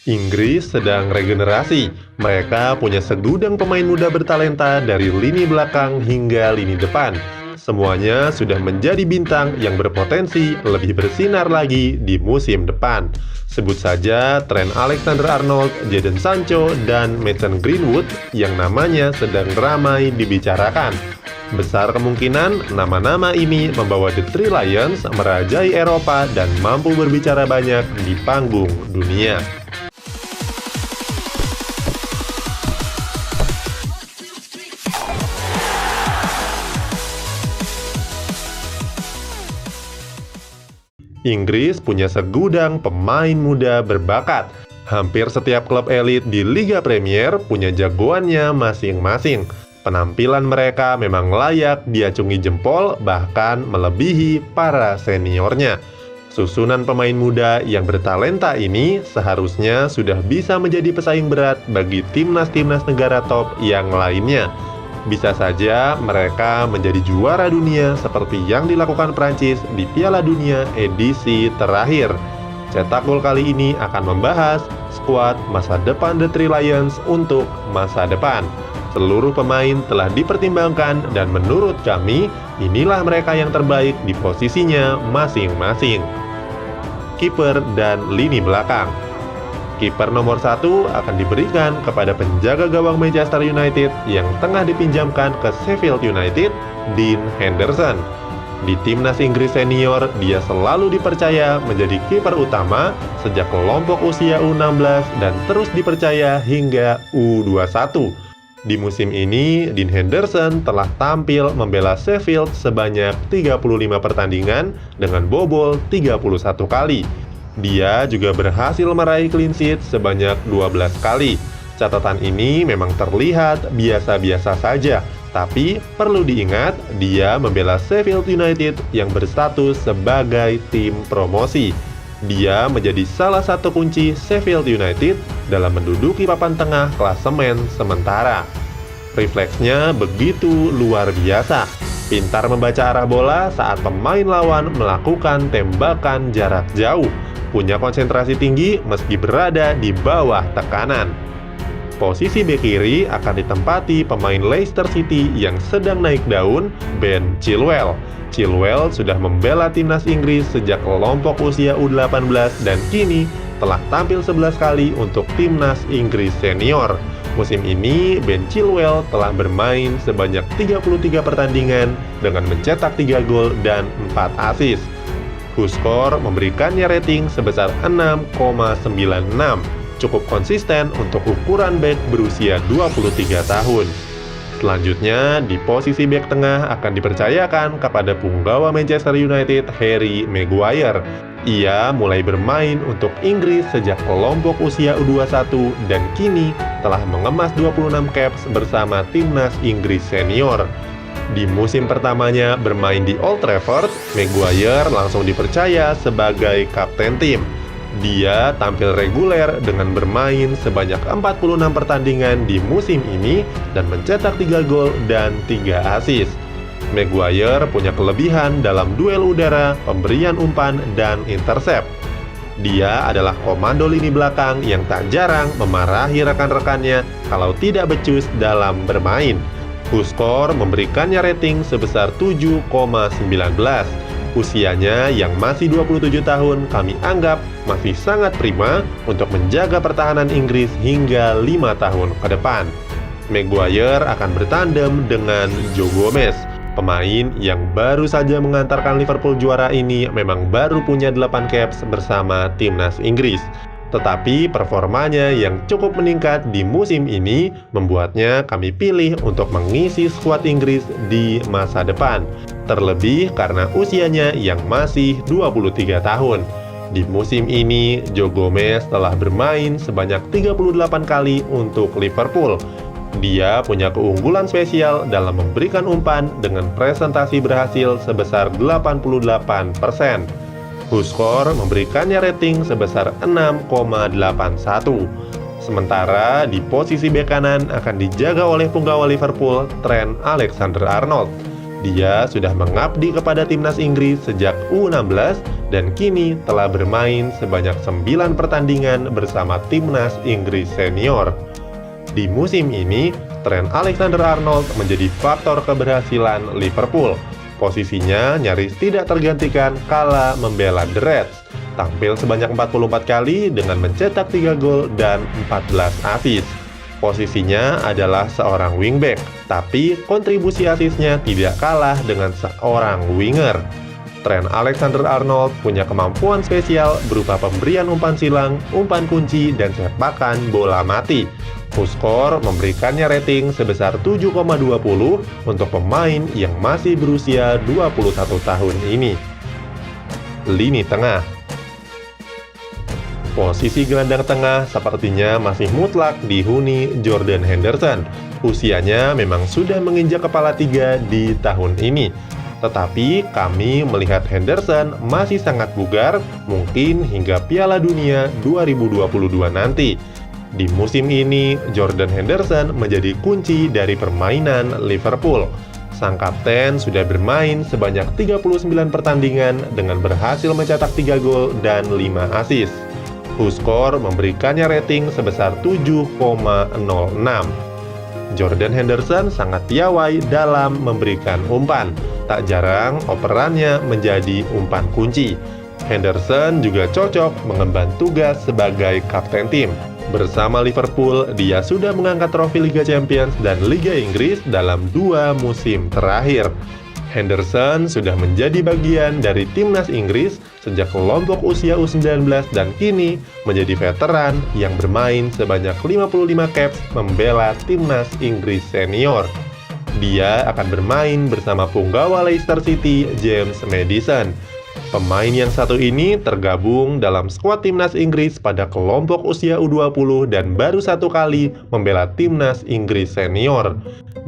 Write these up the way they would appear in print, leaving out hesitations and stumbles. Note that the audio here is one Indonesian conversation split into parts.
Inggris sedang regenerasi. Mereka punya segudang pemain muda bertalenta dari lini belakang hingga lini depan. Semuanya sudah menjadi bintang yang berpotensi lebih bersinar lagi di musim depan. Sebut saja Trent Alexander-Arnold, Jadon Sancho, dan Mason Greenwood yang namanya sedang ramai dibicarakan. Besar kemungkinan nama-nama ini membawa The Three Lions merajai Eropa dan mampu berbicara banyak di panggung dunia. Inggris punya segudang pemain muda berbakat. Hampir setiap klub elit di Liga Premier punya jagoannya masing-masing. Penampilan mereka memang layak diacungi jempol, bahkan melebihi para seniornya. Susunan pemain muda yang bertalenta ini seharusnya sudah bisa menjadi pesaing berat bagi timnas-timnas negara top yang lainnya. Bisa saja mereka menjadi juara dunia seperti yang dilakukan Prancis di Piala Dunia edisi terakhir. Cetak Gol kali ini akan membahas skuad masa depan The Three Lions untuk masa depan. Seluruh pemain telah dipertimbangkan dan menurut kami inilah mereka yang terbaik di posisinya masing-masing. Kiper dan lini belakang. Kiper nomor 1 akan diberikan kepada penjaga gawang Manchester United yang tengah dipinjamkan ke Sheffield United, Dean Henderson. Di timnas Inggris senior, dia selalu dipercaya menjadi kiper utama sejak kelompok usia U16 dan terus dipercaya hingga U21. Di musim ini, Dean Henderson telah tampil membela Sheffield sebanyak 35 pertandingan dengan bobol 31 kali. Dia juga berhasil meraih clean sheet sebanyak 12 kali. Catatan ini memang terlihat biasa-biasa saja, tapi perlu diingat dia membela Sheffield United yang berstatus sebagai tim promosi. Dia menjadi salah satu kunci Sheffield United dalam menduduki papan tengah klasemen sementara. Refleksnya begitu luar biasa. Pintar membaca arah bola saat pemain lawan melakukan tembakan jarak jauh. Punya konsentrasi tinggi meski berada di bawah tekanan. Posisi bek kiri akan ditempati pemain Leicester City yang sedang naik daun, Ben Chilwell. Chilwell sudah membela timnas Inggris sejak kelompok usia U18 dan kini telah tampil 11 kali untuk timnas Inggris senior. Musim ini, Ben Chilwell telah bermain sebanyak 33 pertandingan dengan mencetak 3 gol dan 4 assist. WhoScored memberikannya rating sebesar 6,96, cukup konsisten untuk ukuran bek berusia 23 tahun. Selanjutnya, di posisi bek tengah akan dipercayakan kepada punggawa Manchester United Harry Maguire. Ia mulai bermain untuk Inggris sejak kelompok usia U21 dan kini telah mengemas 26 caps bersama timnas Inggris senior. Di musim pertamanya bermain di Old Trafford, Maguire langsung dipercaya sebagai kapten tim. Dia tampil reguler dengan bermain sebanyak 46 pertandingan di musim ini dan mencetak 3 gol dan 3 assist. Maguire punya kelebihan dalam duel udara, pemberian umpan, dan intercept. Dia adalah komando lini belakang yang tak jarang memarahi rekan-rekannya kalau tidak becus dalam bermain. WhoScored memberikannya rating sebesar 7,19. Usianya yang masih 27 tahun kami anggap masih sangat prima untuk menjaga pertahanan Inggris hingga 5 tahun ke depan. Maguire akan bertandem dengan Joe Gomez. Pemain yang baru saja mengantarkan Liverpool juara ini memang baru punya 8 caps bersama timnas Inggris. Tetapi performanya yang cukup meningkat di musim ini membuatnya kami pilih untuk mengisi skuad Inggris di masa depan. Terlebih karena usianya yang masih 23 tahun. Di musim ini, Joe Gomez telah bermain sebanyak 38 kali untuk Liverpool. Dia punya keunggulan spesial dalam memberikan umpan dengan presentasi berhasil sebesar 88%. WhoScored memberikannya rating sebesar 6,81. Sementara di posisi bek kanan akan dijaga oleh punggawa Liverpool, Trent Alexander-Arnold. Dia sudah mengabdi kepada timnas Inggris sejak U16 dan kini telah bermain sebanyak 9 pertandingan bersama timnas Inggris senior. Di musim ini, Trent Alexander-Arnold menjadi faktor keberhasilan Liverpool. Posisinya nyaris tidak tergantikan kala membela The Reds. Tampil sebanyak 44 kali dengan mencetak 3 gol dan 14 assist. Posisinya adalah seorang wingback, tapi kontribusi asisnya tidak kalah dengan seorang winger. Trent Alexander-Arnold punya kemampuan spesial berupa pemberian umpan silang, umpan kunci, dan sepakan bola mati. Huskor memberikannya rating sebesar 7,20 untuk pemain yang masih berusia 21 tahun ini. Lini tengah. Posisi gelandang tengah sepertinya masih mutlak dihuni Jordan Henderson. Usianya memang sudah menginjak kepala 3 di tahun ini. Tetapi kami melihat Henderson masih sangat bugar, mungkin hingga Piala Dunia 2022 nanti. Di musim ini, Jordan Henderson menjadi kunci dari permainan Liverpool. Sang kapten sudah bermain sebanyak 39 pertandingan dengan berhasil mencetak 3 gol dan 5 assist. Huskor memberikannya rating sebesar 7,06. Jordan Henderson sangat piawai dalam memberikan umpan. Tak jarang operannya menjadi umpan kunci. Henderson juga cocok mengemban tugas sebagai kapten tim. Bersama Liverpool, dia sudah mengangkat trofi Liga Champions dan Liga Inggris dalam 2 musim terakhir. Henderson sudah menjadi bagian dari timnas Inggris sejak kelompok usia U19 dan kini menjadi veteran yang bermain sebanyak 55 caps membela timnas Inggris senior. Dia akan bermain bersama punggawa Leicester City, James Maddison. Pemain yang satu ini tergabung dalam skuad timnas Inggris pada kelompok usia U20 dan baru 1 kali membela timnas Inggris senior.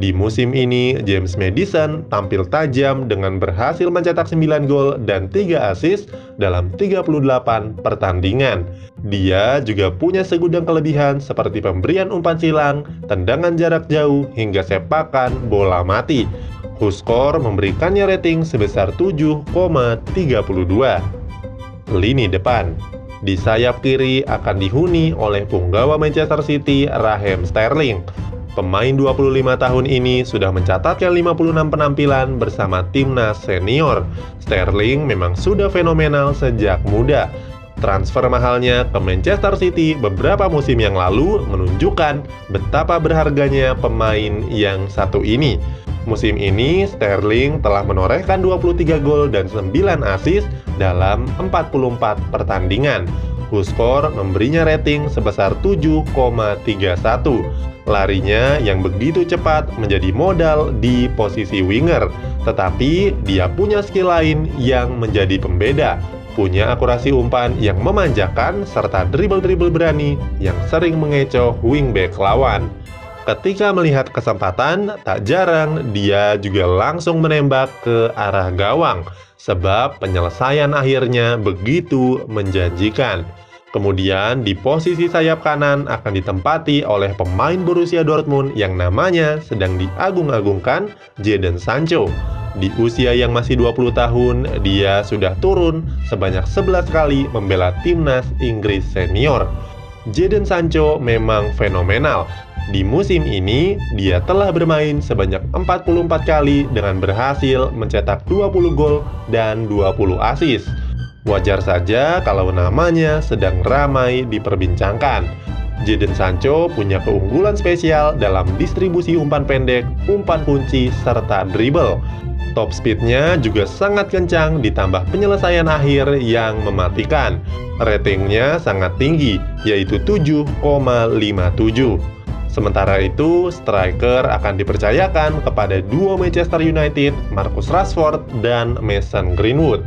Di musim ini, James Maddison tampil tajam dengan berhasil mencetak 9 gol dan 3 assist dalam 38 pertandingan. Dia juga punya segudang kelebihan seperti pemberian umpan silang, tendangan jarak jauh, hingga sepakan bola mati. Huskor memberikannya rating sebesar 7,32. Lini depan. Di sayap kiri akan dihuni oleh punggawa Manchester City, Raheem Sterling. Pemain 25 tahun ini sudah mencatatkan 56 penampilan bersama timnas senior. Sterling memang sudah fenomenal sejak muda. Transfer mahalnya ke Manchester City beberapa musim yang lalu menunjukkan betapa berharganya pemain yang satu ini. Musim ini, Sterling telah menorehkan 23 gol dan 9 assist dalam 44 pertandingan. Huskor memberinya rating sebesar 7,31. Larinya yang begitu cepat menjadi modal di posisi winger, tetapi dia punya skill lain yang menjadi pembeda. Punya akurasi umpan yang memanjakan serta dribble-dribble berani yang sering mengecoh wingback lawan. Ketika melihat kesempatan, tak jarang dia juga langsung menembak ke arah gawang, sebab penyelesaian akhirnya begitu menjanjikan. Kemudian di posisi sayap kanan akan ditempati oleh pemain Borussia Dortmund yang namanya sedang diagung-agungkan, Jadon Sancho. Di usia yang masih 20 tahun, dia sudah turun sebanyak 11 kali membela timnas Inggris senior. Jadon Sancho memang fenomenal. Di musim ini, dia telah bermain sebanyak 44 kali dengan berhasil mencetak 20 gol dan 20 assist. Wajar saja kalau namanya sedang ramai diperbincangkan. Jadon Sancho punya keunggulan spesial dalam distribusi umpan pendek, umpan kunci, serta dribble. Top speednya juga sangat kencang ditambah penyelesaian akhir yang mematikan. Ratingnya sangat tinggi, yaitu 7,57. Sementara itu, striker akan dipercayakan kepada duo Manchester United, Marcus Rashford dan Mason Greenwood.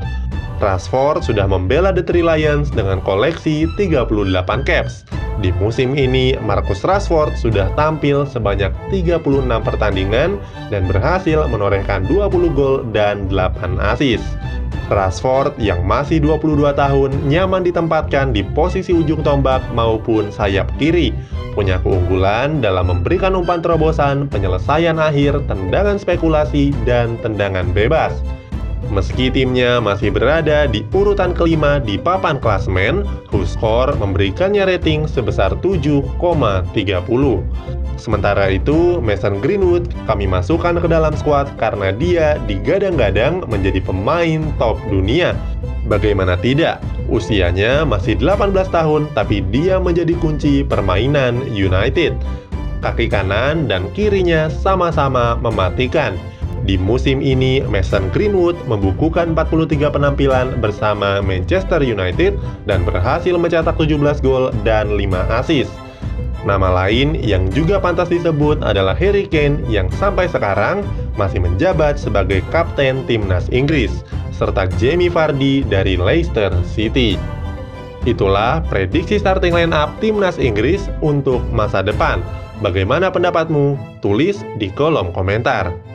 Rashford sudah membela The Three Lions dengan koleksi 38 caps. Di musim ini, Marcus Rashford sudah tampil sebanyak 36 pertandingan dan berhasil menorehkan 20 gol dan 8 assist. Rashford yang masih 22 tahun nyaman ditempatkan di posisi ujung tombak maupun sayap kiri. Punya keunggulan dalam memberikan umpan terobosan, penyelesaian akhir, tendangan spekulasi, dan tendangan bebas. Meski timnya masih berada di urutan kelima di papan klasemen, WhoScored memberikannya rating sebesar 7,30. Sementara itu, Mason Greenwood kami masukkan ke dalam skuad karena dia digadang-gadang menjadi pemain top dunia. Bagaimana tidak, usianya masih 18 tahun tapi dia menjadi kunci permainan United. Kaki kanan dan kirinya sama-sama mematikan. Di musim ini, Mason Greenwood membukukan 43 penampilan bersama Manchester United dan berhasil mencetak 17 gol dan 5 assist. Nama lain yang juga pantas disebut adalah Harry Kane yang sampai sekarang masih menjabat sebagai kapten timnas Inggris, serta Jamie Vardy dari Leicester City. Itulah prediksi starting line up timnas Inggris untuk masa depan. Bagaimana pendapatmu? Tulis di kolom komentar.